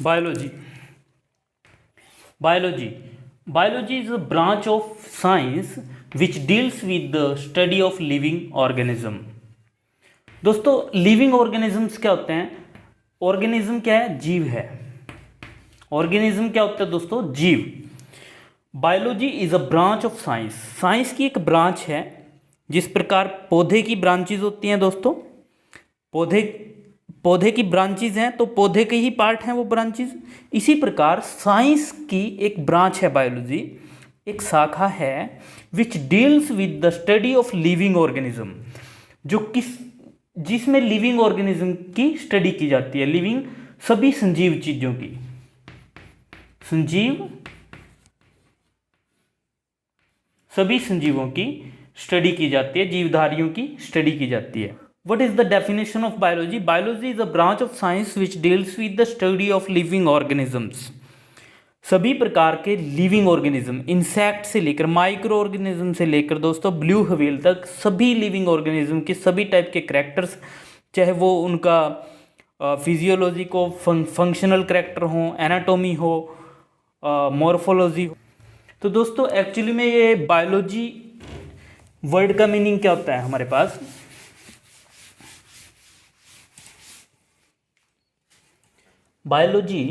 Biology. Biology. Biology is a branch of science which deals with the study of living organism. दोस्तों living organisms क्या होते हैं? Organism क्या है? जीव है। ऑर्गेनिज्म क्या होता है दोस्तों? जीव। Biology is a branch of science. Science की एक ब्रांच है, जिस प्रकार पौधे की ब्रांचेज होती हैं दोस्तों, पौधे की ब्रांचेज हैं तो पौधे के ही पार्ट हैं वो ब्रांचेज। इसी प्रकार साइंस की एक ब्रांच है बायोलॉजी, एक शाखा है विच deals with the study of living organism, जिसमें लिविंग ऑर्गेनिज्म की स्टडी की जाती है। लिविंग सभी संजीव चीजों की, सभी संजीवों की स्टडी की जाती है, जीवधारियों की स्टडी की जाती है। What is the definition of biology? Biology is a branch of science which deals with the study of living organisms. सभी प्रकार के लिविंग ऑर्गेनिज्म, इंसेक्ट से लेकर माइक्रो ऑर्गेनिज्म से लेकर दोस्तों ब्लू व्हेल तक, सभी लिविंग ऑर्गेनिज्म के सभी टाइप के करैक्टर्स, चाहे वो उनका फिजियोलॉजी को फंक्शनल करैक्टर हो, एनाटॉमी हो, मॉर्फोलॉजी हो। तो दोस्तों एक्चुअली में ये बायोलॉजी वर्ड का मीनिंग क्या होता है हमारे पास? बायोलॉजी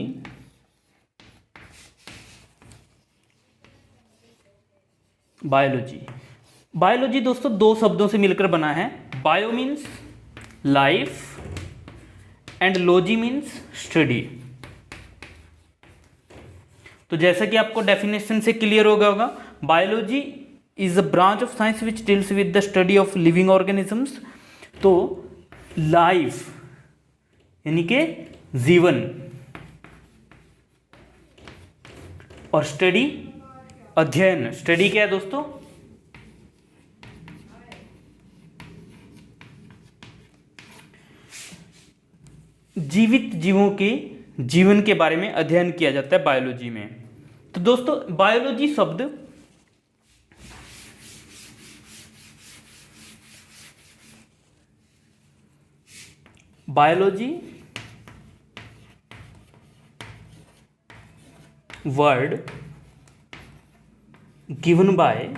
दोस्तों दो शब्दों से मिलकर बना है। Bio means life and logy means study. तो जैसा कि आपको डेफिनेशन से क्लियर हो गया होगा, biology is a branch of science which deals with the study of living organisms. तो लाइफ यानी कि जीवन और स्टडी अध्ययन। स्टडी क्या है दोस्तों? जीवित जीवों के जीवन के बारे में अध्ययन किया जाता है बायोलॉजी में। तो दोस्तों बायोलॉजी शब्द word given by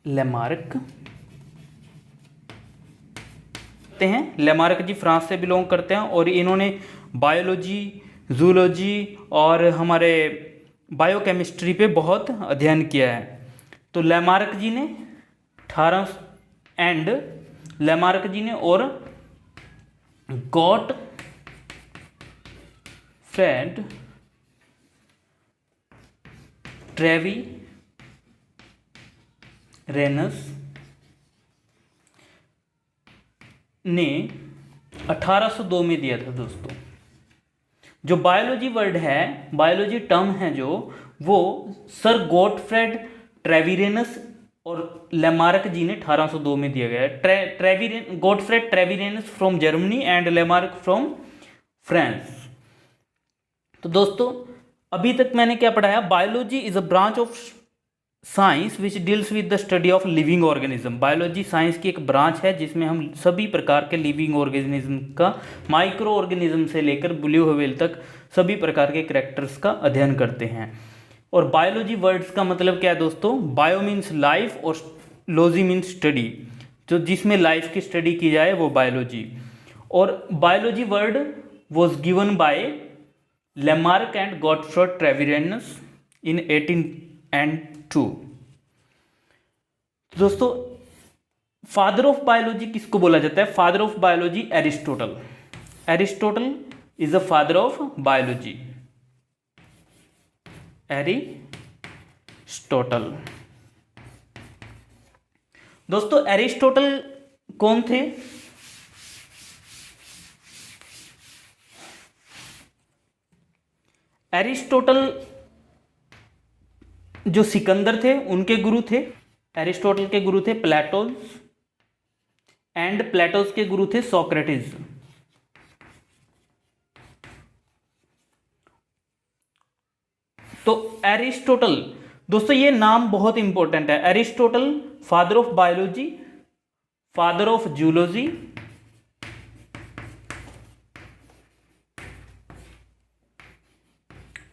Lamarck Lamarck ji France से बिलोंग करते हैं और इन्होंने बायोलॉजी, जूलॉजी और हमारे बायोकेमिस्ट्री पे बहुत अध्ययन किया है। तो लेमार्क जी ने और गॉटफ्रेड ट्रेविरेनस ने 1802 में दिया था दोस्तों। जो बायोलॉजी वर्ड है, बायोलॉजी टर्म है जो, वो सर गॉटफ्रेड ट्रेविरेनस और लेमार्क जी ने 1802 में दिया गया है। Gottfried Treviranus from Germany and Lamarck from France. तो दोस्तों अभी तक मैंने क्या पढ़ाया? Biology is a branch of science which deals with the study of living organism. Biology science की एक ब्रांच है जिसमें हम सभी प्रकार के लिविंग ऑर्गेनिज्म का, माइक्रो ऑर्गेनिज्म से लेकर ब्लू व्हेल तक सभी प्रकार के करैक्टर्स का अध्ययन करते हैं। और बायोलॉजी वर्ड्स का मतलब क्या है दोस्तों? बायो मीन्स लाइफ और लॉजी मीन्स स्टडी। जो जिसमें लाइफ की स्टडी की जाए वो बायोलॉजी। और biology word was given by Lamarck and Gottfried Treviranus in 1802। दोस्तों फादर ऑफ बायोलॉजी किसको बोला जाता है? Father of biology Aristotle. Aristotle is the father of biology. Aristotle. दोस्तों एरिस्टोटल कौन थे? एरिस्टोटल जो सिकंदर थे उनके गुरु थे। एरिस्टोटल के गुरु थे प्लेटोस एंड प्लेटोस के गुरु थे सोक्रेटिस। तो एरिस्टोटल दोस्तों ये नाम बहुत इंपॉर्टेंट है। Aristotle father of biology, father of zoology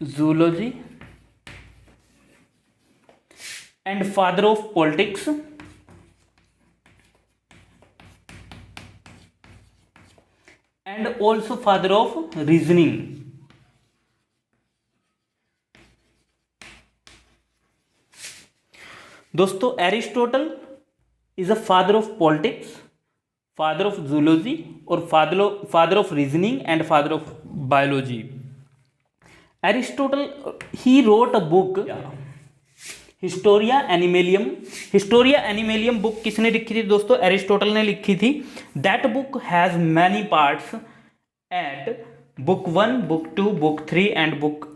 zoology and father of politics and also father of reasoning. दोस्तों Aristotle is a father of politics, father of zoology और father of reasoning and father of biology. Aristotle he wrote a book Historia Animalium. Historia Animalium book किसने लिखी थी दोस्तों? Aristotle ने लिखी थी। That book has many parts at book 1, book 2, book 3 and book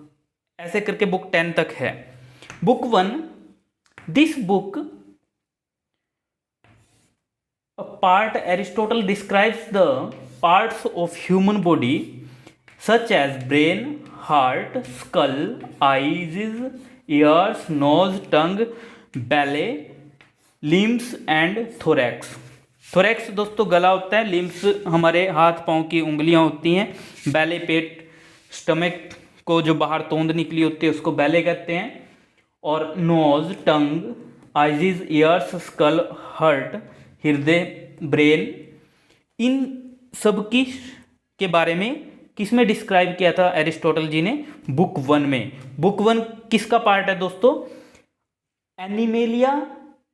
ऐसे करके बुक 10 तक है। Book 1, this book a part Aristotle describes the parts of human body such as brain, heart, skull, eyes, ears, nose, tongue, belly, limbs and thorax. thorax दोस्तों गला होता है, limbs हमारे हाथ पाँव की उंगलियां होती हैं, belly पेट, स्टमक को जो बाहर तोंद निकली होती है उसको belly कहते हैं, और nose, tongue, eyes, ears, skull, heart, हृदय, ब्रेन, इन सब की के बारे में किस में डिस्क्राइब किया था एरिस्टोटल जी ने? बुक 1 में। बुक 1 किसका पार्ट है दोस्तों? Animalia,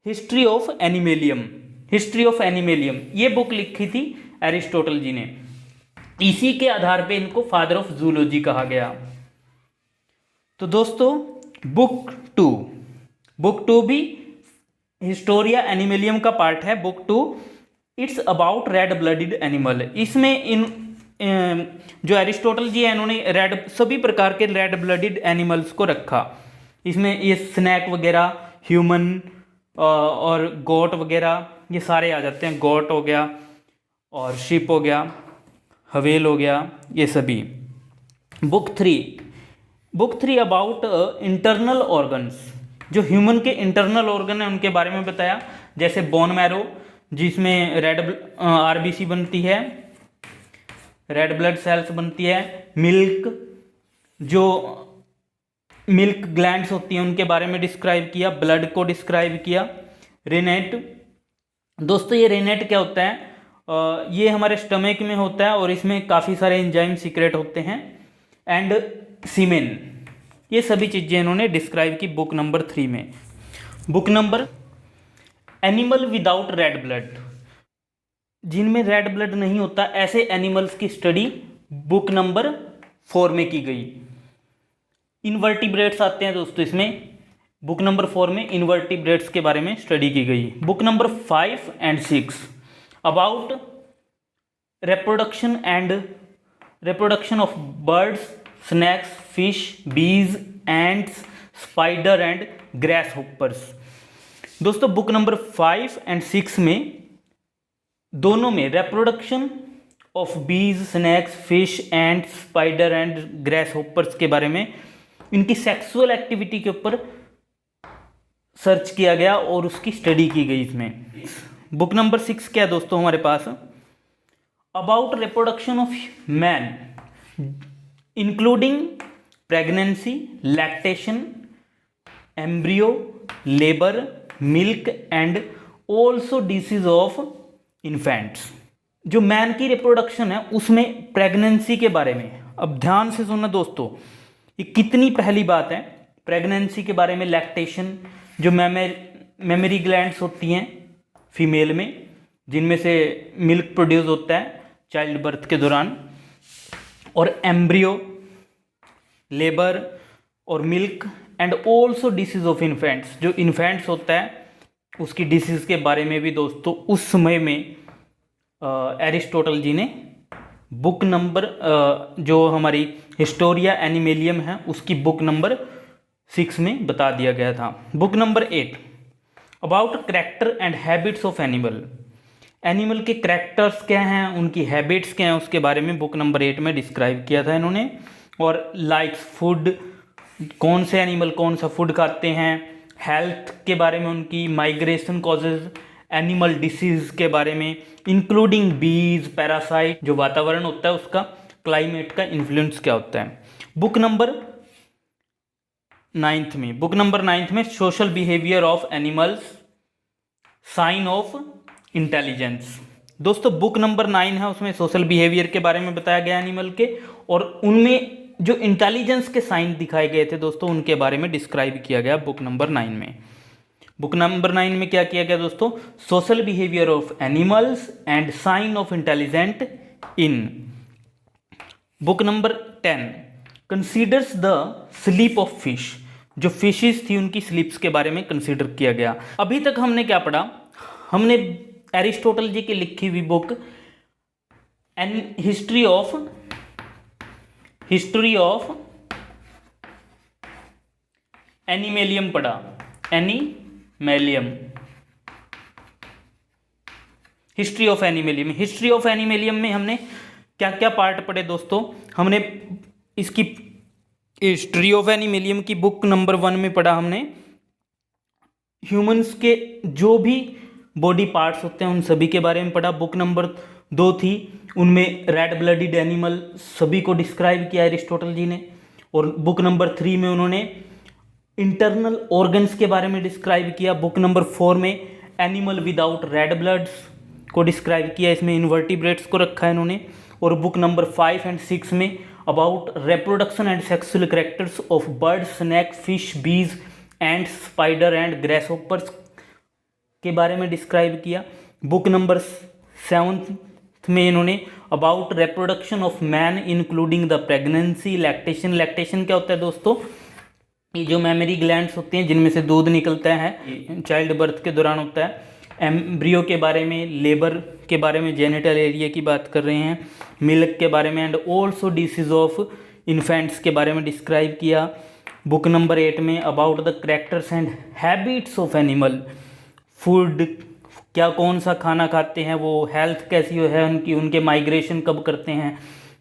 history of Animalium. History of Animalium ये बुक लिखी थी एरिस्टोटल जी ने। इसी के आधार पे इनको फादर ऑफ जूलॉजी कहा गया। तो दोस्तों बुक 2 भी हिस्टोरिया एनिमेलियम का पार्ट है। Book 2 it's about red blooded animal. इसमें इन जो एरिस्टोटल जी है इन्होंने सभी प्रकार के रेड ब्लडेड एनिमल्स को रखा। इसमें ये स्नैक वगैरह, ह्यूमन और गोट वगैरह ये सारे आ जाते हैं। गोट हो गया और शिप हो गया, हवेल हो गया, ये सभी। Book 3 about internal organs. जो ह्यूमन के इंटरनल ऑर्गन है उनके बारे में बताया, जैसे बोन मैरो जिसमें रेड आरबीसी बनती है, रेड ब्लड सेल्स बनती है। मिल्क, जो मिल्क ग्लैंड्स होती हैं उनके बारे में डिस्क्राइब किया। ब्लड को डिस्क्राइब किया। रेनेट, दोस्तों ये रेनेट क्या होता है? ये हमारे स्टमक में होता है और इसमें काफ़ी सारे एंजाइम सीक्रेट होते हैं। एंड सीमेन, ये सभी चीज़ें इन्होंने डिस्क्राइब की बुक नंबर 3 में। Book number animal without red blood, जिनमें रेड ब्लड नहीं होता ऐसे एनिमल्स की स्टडी बुक नंबर 4 में की गई। इनवर्टिब्रेट्स आते हैं दोस्तों इसमें। बुक नंबर 4 में इनवर्टिब्रेट्स के बारे में स्टडी की गई। Book number 5 and 6 about reproduction of birds, snakes, fish, bees, ants, spider and grasshoppers। दोस्तों बुक नंबर 5 एंड 6 में दोनों में reproduction of bees, snakes, fish, ants, spider and grasshoppers के बारे में, इनकी सेक्सुअल एक्टिविटी के ऊपर सर्च किया गया और उसकी स्टडी की गई इसमें। बुक नंबर 6 क्या है दोस्तों हमारे पास? About reproduction of man including pregnancy, lactation, embryo, labour, milk and also disease of infants. जो मैन की रिप्रोडक्शन है उसमें प्रेगनेंसी के बारे में, अब ध्यान से सुनना दोस्तों, ये कितनी पहली बात है। प्रेगनेंसी के बारे में, लैक्टेशन, जो मेमरी ग्लैंड्स होती हैं फीमेल में जिनमें से मिल्क प्रोड्यूस होता है चाइल्ड बर्थ के दौरान, और एम्ब्रियो, लेबर और milk and also disease of infants, जो इन्फेंट्स होता है उसकी डिसीज़ के बारे में भी दोस्तों उस समय में एरिस्टोटल जी ने बुक नंबर जो हमारी हिस्टोरिया एनिमेलियम है उसकी बुक नंबर 6 में बता दिया गया था। Book number 8 about character and habits of animal. Animal के करैक्टर्स क्या हैं, उनकी हैबिट्स क्या हैं, उसके बारे में बुक नंबर 8 में डिस्क्राइब किया था इन्होंने। और लाइक्स फूड, कौन से एनिमल कौन सा फूड खाते हैं, हेल्थ के बारे में उनकी, माइग्रेशन कॉजेज, एनिमल डिसीज़ के बारे में, इंक्लूडिंग बीज, पैरासाइट, जो वातावरण होता है उसका, क्लाइमेट का इन्फ्लुएंस क्या होता है। बुक नंबर 9th में, बुक नंबर 9th में social behaviour of animals, sign of intelligence. दोस्तों बुक नंबर 9 है, उसमें सोशल बिहेवियर के बारे में बताया गया एनिमल के, और उनमें जो इंटेलिजेंस के साइन दिखाए गए थे दोस्तों, उनके बारे में डिस्क्राइब किया गया बुक नंबर 9 में। बुक नंबर 9 में क्या किया गया दोस्तों? Social behaviour of animals and sign of intelligence. Book number 10 considers the sleep of fish. जो फिशेस थी उनकी स्लीप्स के बारे में कंसीडर किया गया। अभी तक हमने क्या पढ़ा? हमने एरिस्टोटल जी की लिखी हुई बुक एन हिस्ट्री ऑफ एनिमेलियम पढ़ा। एनिमेलियम, history of Animalium. History of एनिमेलियम में हमने क्या क्या पार्ट पढ़े दोस्तों? हमने इसकी हिस्ट्री ऑफ एनिमेलियम की बुक नंबर 1 में पढ़ा हमने ह्यूमंस के जो भी बॉडी पार्ट्स होते हैं उन सभी के बारे में पढ़ा। बुक नंबर 2 थी, उनमें रेड ब्लडेड एनिमल सभी को डिस्क्राइब किया एरिस्टोटल जी ने। और बुक नंबर 3 में उन्होंने इंटरनल ऑर्गन्स के बारे में डिस्क्राइब किया। बुक नंबर 4 में एनिमल विदाउट रेड ब्लड्स को डिस्क्राइब किया, इसमें इन्वर्टिब्रेट्स को रखा है इन्होंने। और बुक नंबर 5 एंड 6 में about reproduction and sexual characters of bird, snake, fish, bees, and spider and grasshoppers के बारे में डिस्क्राइब किया। बुक नंबर 7 में इन्होंने about reproduction of man including the pregnancy, lactation. Lactation क्या होता है दोस्तों? ये जो मेमरी ग्लैंड्स होते हैं जिनमें से दूध निकलता है, चाइल्ड बर्थ के दौरान होता है। एम्ब्रियो के बारे में, लेबर के बारे में, जेनिटल एरिया की बात कर रहे हैं, मिल्क के बारे में, and also disease of infants के बारे में डिस्क्राइब किया। बुक नंबर 8 में about the characters and habits of animal, food क्या, कौन सा खाना खाते हैं वो, हेल्थ कैसी है उनकी, उनके माइग्रेशन कब करते हैं,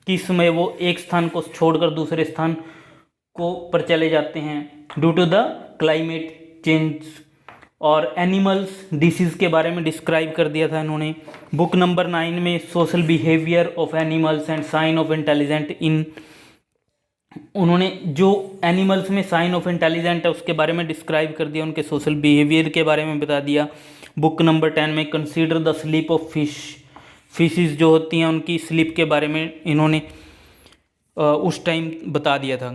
किस समय वो एक स्थान को छोड़कर दूसरे स्थान को पर चले जाते हैं due to the climate change. और एनिमल्स डिसीज़ के बारे में डिस्क्राइब कर दिया था इन्होंने। बुक नंबर 9 में social behaviour of animals and sign of intelligence, उन्होंने जो एनिमल्स में साइन ऑफ इंटेलिजेंट है उसके बारे में डिस्क्राइब कर दिया, उनके सोशल बिहेवियर के बारे में बता दिया। बुक नंबर 10 में consider the sleep of fish, fishes जो होती हैं उनकी स्लीप के बारे में इन्होंने उस टाइम बता दिया था।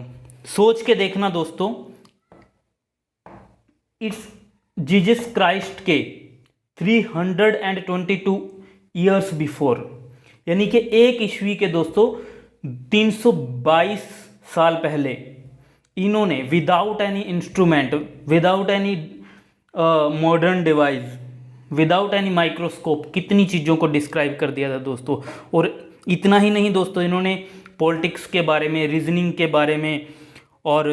सोच के देखना दोस्तों, इट्स जीसस क्राइस्ट के 322 ईयर्स बिफोर, यानी कि 1 ईस्वी के दोस्तों 322 साल पहले इन्होंने without any instrument, without any modern device, without any microscope कितनी चीज़ों को डिस्क्राइब कर दिया था दोस्तों। और इतना ही नहीं दोस्तों, इन्होंने पॉलिटिक्स के बारे में, रीजनिंग के बारे में और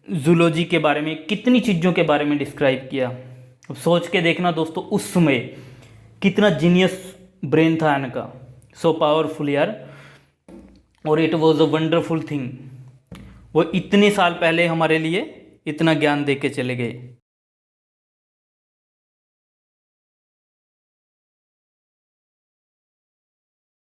जूलॉजी के बारे में, कितनी चीज़ों के बारे में डिस्क्राइब किया। अब सोच के देखना दोस्तों उस समय कितना जीनियस ब्रेन था इनका, सो पावरफुल यार। और it was a wonderful thing, वो इतने साल पहले हमारे लिए इतना ज्ञान दे के चले गए।